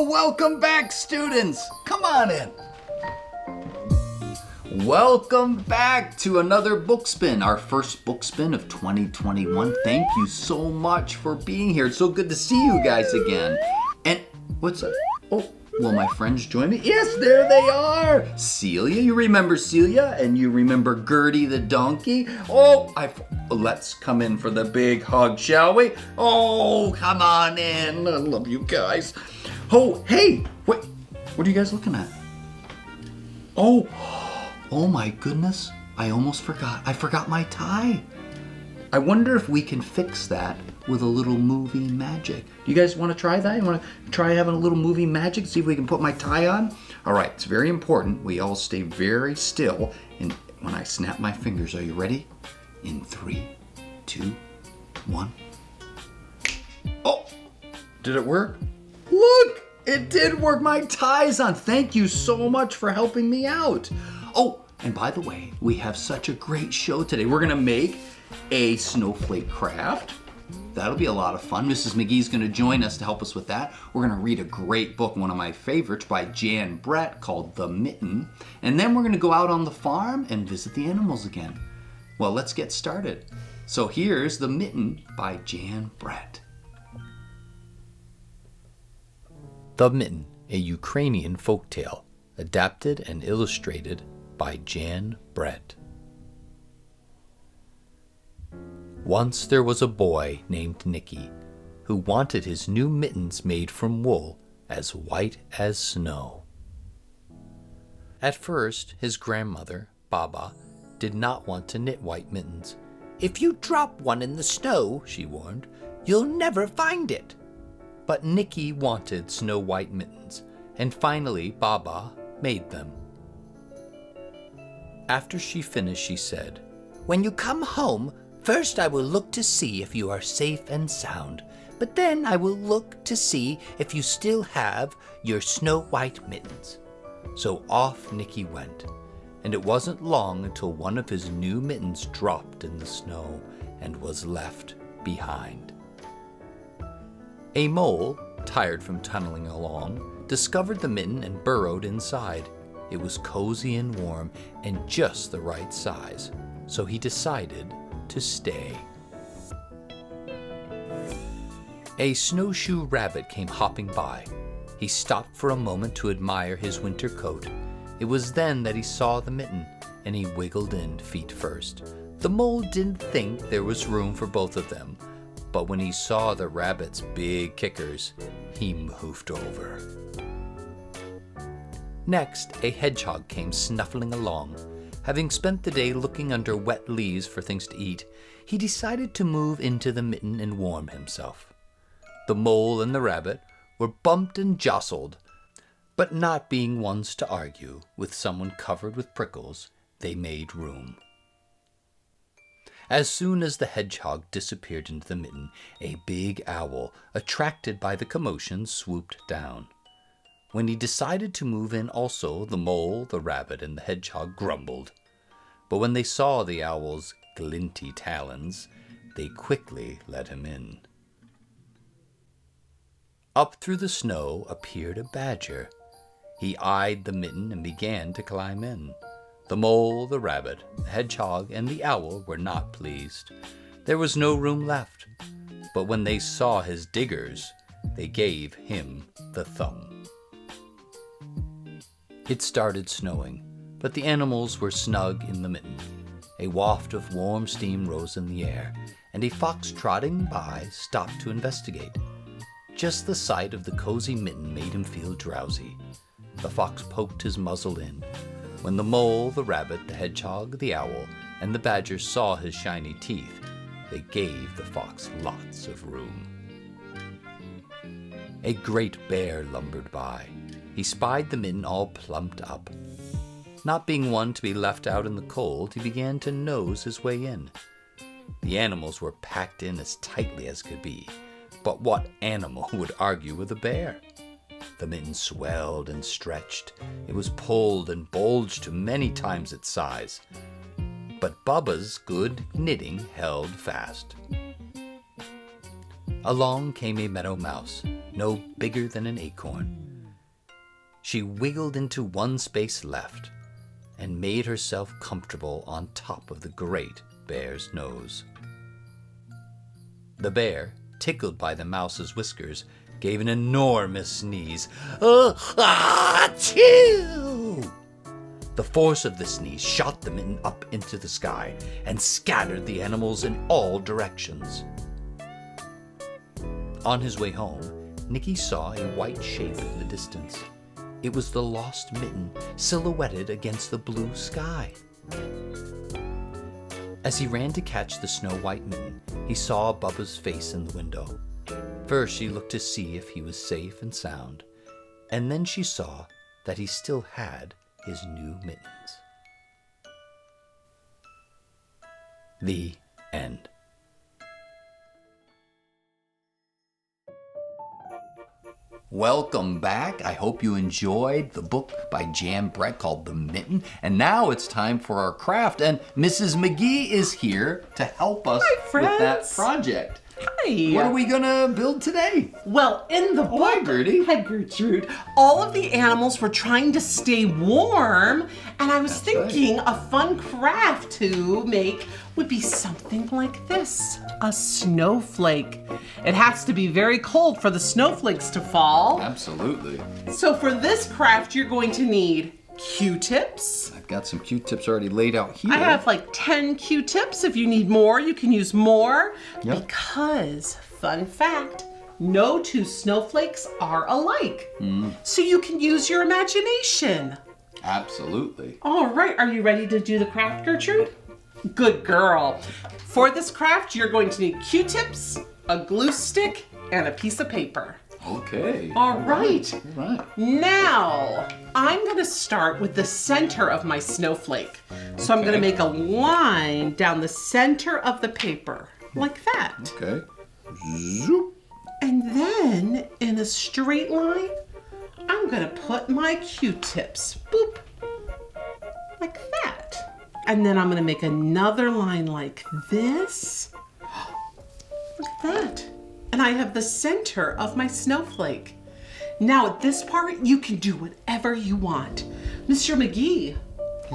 Oh, welcome back, students. Come on in. Welcome back to another book spin, our first book spin of 2021. Thank you so much for being here. It's so good to see you guys again. And what's up? Oh, will my friends join me? Yes, there they are. Celia, you remember Celia? And you remember Gertie the donkey? Oh, let's come in for the big hug, shall we? Oh, come on in. I love you guys. Oh, hey, wait, what are you guys looking at? Oh my goodness, I almost forgot. I forgot my tie. I wonder if we can fix that with a little movie magic. Do you guys want to try that? You want to try having a little movie magic? See if we can put my tie on? All right, it's very important. We all stay very still. And when I snap my fingers, are you ready? In 3, 2, 1. Oh, did it work? Look, it did work. My tie's on. Thank you so much for helping me out. Oh, and by the way, we have such a great show today. We're going to make a snowflake craft. That'll be a lot of fun. Mrs. McGee's going to join us to help us with that. We're going to read a great book, one of my favorites, by Jan Brett called The Mitten. And then we're going to go out on the farm and visit the animals again. Well, let's get started. So here's The Mitten by Jan Brett. The Mitten, a Ukrainian folktale, adapted and illustrated by Jan Brett. Once there was a boy named Nicky who wanted his new mittens made from wool as white as snow. At first, his grandmother, Baba, did not want to knit white mittens. "If you drop one in the snow," she warned, "you'll never find it." But Nicky wanted snow-white mittens, and finally Baba made them. After she finished, she said, "When you come home, first I will look to see if you are safe and sound, but then I will look to see if you still have your snow-white mittens." So off Nicky went, and it wasn't long until one of his new mittens dropped in the snow and was left behind. A mole, tired from tunneling along, discovered the mitten and burrowed inside. It was cozy and warm and just the right size, so he decided to stay. A snowshoe rabbit came hopping by. He stopped for a moment to admire his winter coat. It was then that he saw the mitten, and he wiggled in feet first. The mole didn't think there was room for both of them, but when he saw the rabbit's big kickers, he moved over. Next, a hedgehog came snuffling along. Having spent the day looking under wet leaves for things to eat, he decided to move into the mitten and warm himself. The mole and the rabbit were bumped and jostled, but not being ones to argue with someone covered with prickles, they made room. As soon as the hedgehog disappeared into the mitten, a big owl, attracted by the commotion, swooped down. When he decided to move in also, the mole, the rabbit, and the hedgehog grumbled. But when they saw the owl's glinty talons, they quickly let him in. Up through the snow appeared a badger. He eyed the mitten and began to climb in. The mole, the rabbit, the hedgehog, and the owl were not pleased. There was no room left. But when they saw his diggers, they gave him the thumb. It started snowing, but the animals were snug in the mitten. A waft of warm steam rose in the air, and a fox trotting by stopped to investigate. Just the sight of the cozy mitten made him feel drowsy. The fox poked his muzzle in. When the mole, the rabbit, the hedgehog, the owl, and the badger saw his shiny teeth, they gave the fox lots of room. A great bear lumbered by. He spied the mitten all plumped up. Not being one to be left out in the cold, he began to nose his way in. The animals were packed in as tightly as could be, but what animal would argue with a bear? The mitten swelled and stretched. It was pulled and bulged to many times its size. But Bubba's good knitting held fast. Along came a meadow mouse. no bigger than an acorn. She wiggled into one space left and made herself comfortable on top of the great bear's nose. The bear, tickled by the mouse's whiskers, gave an enormous sneeze. Achoo! The force of the sneeze shot the mitten up into the sky and scattered the animals in all directions. On his way home, Nicky saw a white shape in the distance. It was the lost mitten silhouetted against the blue sky. As he ran to catch the snow-white mitten, he saw Bubba's face in the window. First, she looked to see if he was safe and sound, and then she saw that he still had his new mittens. The end. Welcome back. I hope you enjoyed the book by Jan Brett called The Mitten. And now it's time for our craft. And Mrs. McGee is here to help us with that project. Hi. What are we going to build today? Well, in the book, hi, Gertie. Hi, Gertrude, all of the animals were trying to stay warm, and I was thinking a fun craft to make would be something like this, a snowflake. It has to be very cold for the snowflakes to fall. Absolutely. So for this craft, you're going to need Q-tips. I've got some Q-tips already laid out here. I have like 10 Q-tips. If you need more, you can use more. Yep. Because, fun fact, no two snowflakes are alike. So you can use your imagination. Absolutely. All right, are you ready to do the craft, Gertrude? Good girl. For this craft, you're going to need Q-tips, a glue stick, and a piece of paper. Okay. All right. All right. Now, I'm going to start with the center of my snowflake. So I'm going to make a line down the center of the paper, like that. Okay. Zoop. And then, in a straight line, I'm going to put my Q-tips. Boop. Like that. And then I'm going to make another line like this. Look at that. And I have the center of my snowflake. Now at this part, you can do whatever you want. Mr. McGee,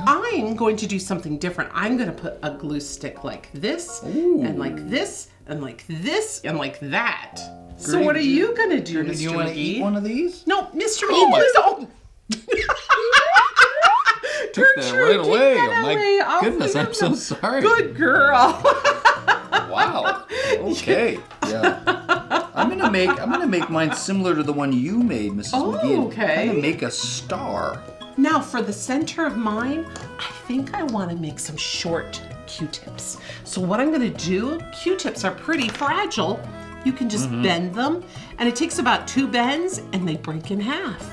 I'm going to do something different. I'm going to put a glue stick like this, and like this, and like this, and like that. So what are you going to do, Mr. McGee? Do you want to eat one of these? No, Mr. McGee, please don't. Took that right away. Away. My goodness, I'm so sorry. Good girl. Wow. Okay. Yeah. I'm gonna make mine similar to the one you made, Mrs. McGee. Okay. I'm gonna make a star. Now for the center of mine, I think I want to make some short Q-tips. So what I'm going to do, Q-tips are pretty fragile. You can just bend them, and it takes about 2 bends, and they break in half.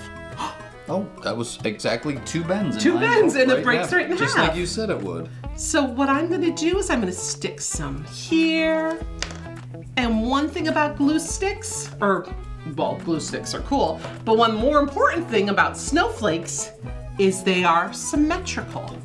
Oh, that was exactly 2 bends. Two bends, and it breaks right in half. Just like you said it would. So what I'm going to do is I'm going to stick some here. And one thing about glue sticks, glue sticks are cool, but one more important thing about snowflakes is they are symmetrical.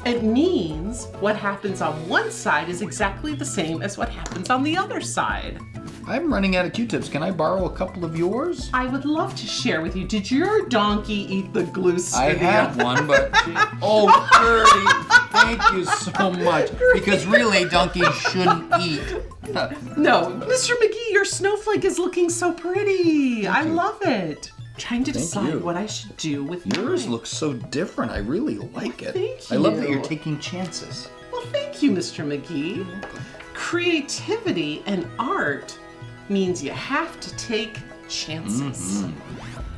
It means what happens on one side is exactly the same as what happens on the other side. I'm running out of Q-tips. Can I borrow a couple of yours? I would love to share with you. Did your donkey eat the glue stick? I had one, but oh, Gertie, thank you so much. Because really, donkeys shouldn't eat. No, Mr. McGee, your snowflake is looking so pretty. I love it. I'm trying to decide what I should do with yours. mine. Looks so different. I really like it. Thank I love that you. you're taking chances. Well, thank you, Mr. McGee. Creativity and art means you have to take chances.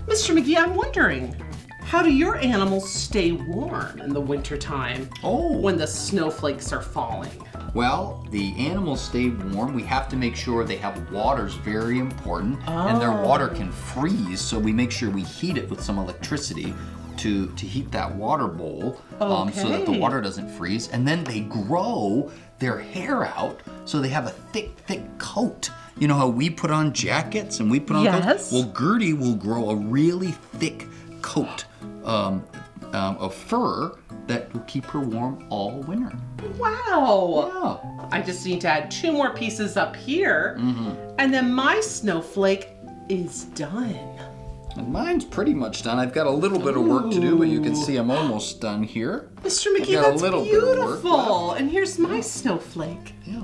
Mr. McGee, I'm wondering, how do your animals stay warm in the wintertime when the snowflakes are falling? Well, the animals stay warm. We have to make sure they have water's very important, and their water can freeze, so we make sure we heat it with some electricity to heat that water bowl so that the water doesn't freeze. And then they grow their hair out so they have a thick coat. You know how we put on jackets and we put on coats? Well, Gertie will grow a really thick coat of fur that will keep her warm all winter. Wow. Yeah. I just need to add 2 more pieces up here. And then my snowflake is done. And mine's pretty much done. I've got a little bit of work to do, but you can see I'm almost done here. Mr. McGee, got a that's little bit of work beautiful. And here's my snowflake. Yeah.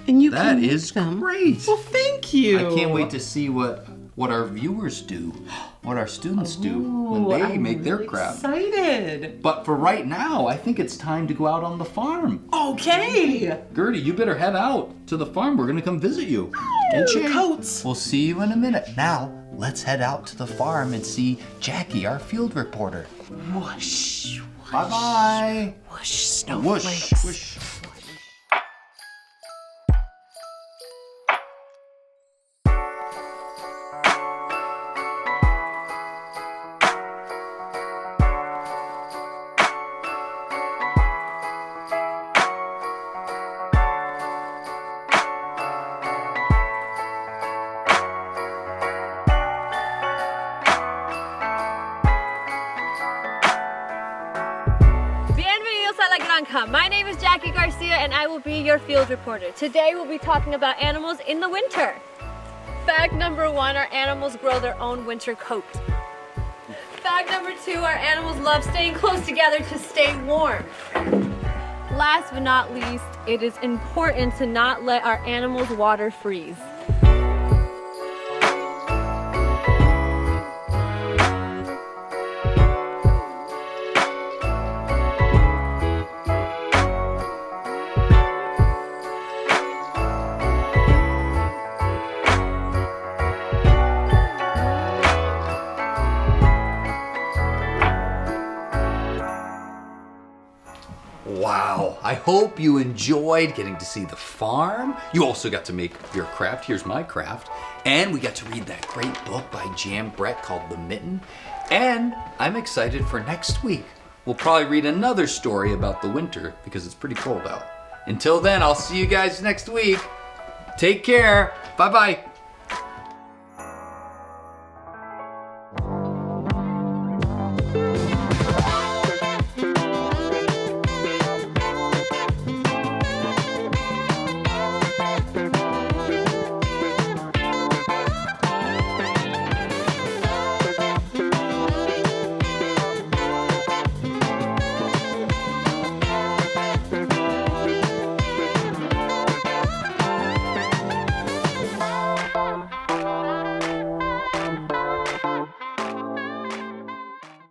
And you That can make is them. great. Well, thank you. I can't wait to see what our viewers do, what our students do when they I'm make their really craft. excited. But for right now, I think it's time to go out on the farm. Okay. Gertie, you better head out to the farm. We're gonna come visit you. And Jay, Coats. we'll see you in a minute. Now, let's head out to the farm and see Jacky, our field reporter. Whoosh. Bye-bye. Whoosh. Snowflakes. Whoosh, whoosh. Bienvenidos a la granja. My name is Jacky Garcia and I will be your field reporter. Today we'll be talking about animals in the winter. Fact number 1, our animals grow their own winter coat. Fact number 2, our animals love staying close together to stay warm. Last but not least, it is important to not let our animals' water freeze. Wow, I hope you enjoyed getting to see the farm. You also got to make your craft. Here's my craft. And we got to read that great book by Jan Brett called The Mitten. And I'm excited for next week. We'll probably read another story about the winter because it's pretty cold out. Until then, I'll see you guys next week. Take care. Bye-bye.